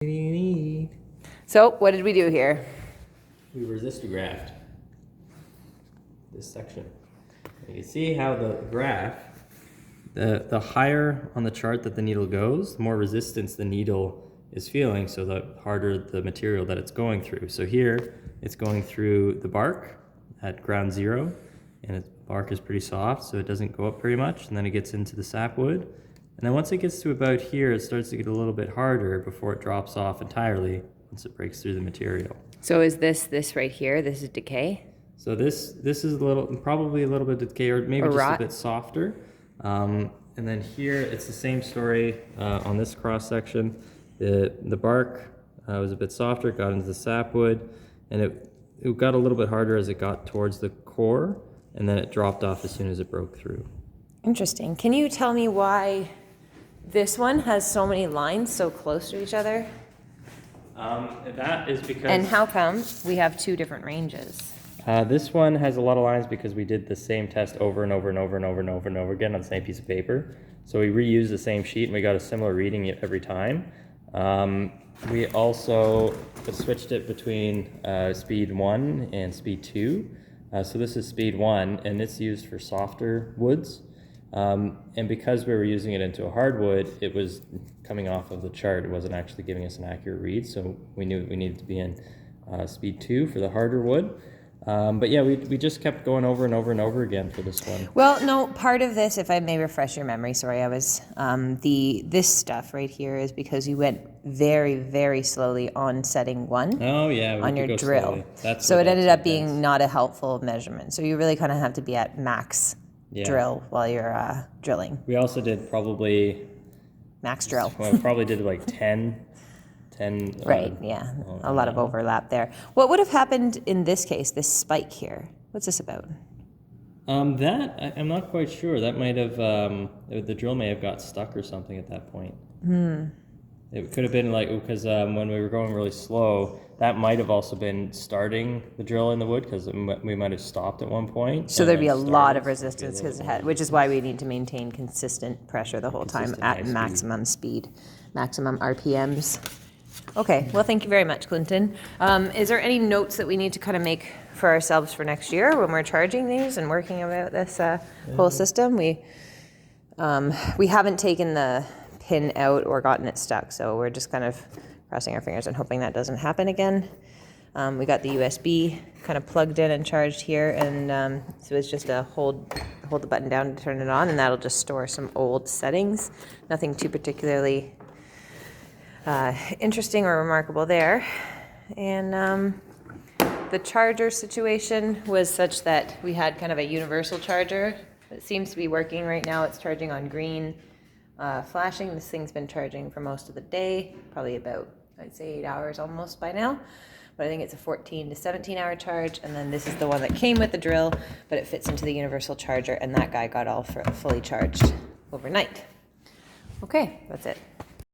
So what did we do here? We resistographed this section. You can see how the graph, the higher on the chart that the needle goes, the more resistance the needle is feeling, so the harder the material that it's going through. So here, it's going through the bark at ground zero, and its bark is pretty soft, so it doesn't go up very much, and then it gets into the sapwood. And then once it gets to about here, it starts to get a little bit harder before it drops off entirely once it breaks through the material. So is this right here? This is decay? So this is probably a little bit decay, or maybe just a bit softer. And then here, it's the same story on this cross section. The bark was a bit softer, got into the sapwood, and it got a little bit harder as it got towards the core, and then it dropped off as soon as it broke through. Interesting. Can you tell me why this one has so many lines so close to each other? That is because... And how come we have two different ranges? This one has a lot of lines because we did the same test over and over and over and over and over and over again on the same piece of paper. So we reused the same sheet and we got a similar reading every time. We also switched it between speed 1 and speed 2. So this is speed 1, and it's used for softer woods. And because we were using it into a hardwood, it was coming off of the chart. It wasn't actually giving us an accurate read, so we knew we needed to be in speed 2 for the harder wood. But yeah, we just kept going over and over and over again for this one. Well, no, part of this, if I may refresh your memory, sorry, I was, this stuff right here is because you went very, very slowly on setting 1. Oh yeah, on your drill. So it ended up being not a helpful measurement. So you really kind of have to be at max drill while you're drilling. We also did probably... Max drill. Well, we probably did like 10. Right, yeah, a lot of overlap there. What would have happened in this case, this spike here? What's this about? That, I'm not quite sure. That might have, the drill may have got stuck or something at that point. It could have been like, because when we were going really slow, that might have also been starting the drill in the wood, because we might have stopped at one point. So there'd be a lot of resistance, which is why we need to maintain consistent pressure the whole time at maximum speed, maximum RPMs. Okay, well, thank you very much, Clinton. Is there any notes that we need to kind of make for ourselves for next year when we're charging these and working about this whole system? We haven't taken the pin out or gotten it stuck, so we're just kind of crossing our fingers and hoping that doesn't happen again. We got the USB kind of plugged in and charged here, and so it's just a hold the button down to turn it on, and that'll just store some old settings. Nothing too particularly interesting or remarkable there. And the charger situation was such that we had kind of a universal charger. It seems to be working right now. It's charging on green, flashing. This thing's been charging for most of the day, probably about, I'd say 8 hours almost by now. But I think it's a 14 to 17 hour charge. And then this is the one that came with the drill, but it fits into the universal charger, and that guy got all fully charged overnight. Okay, that's it.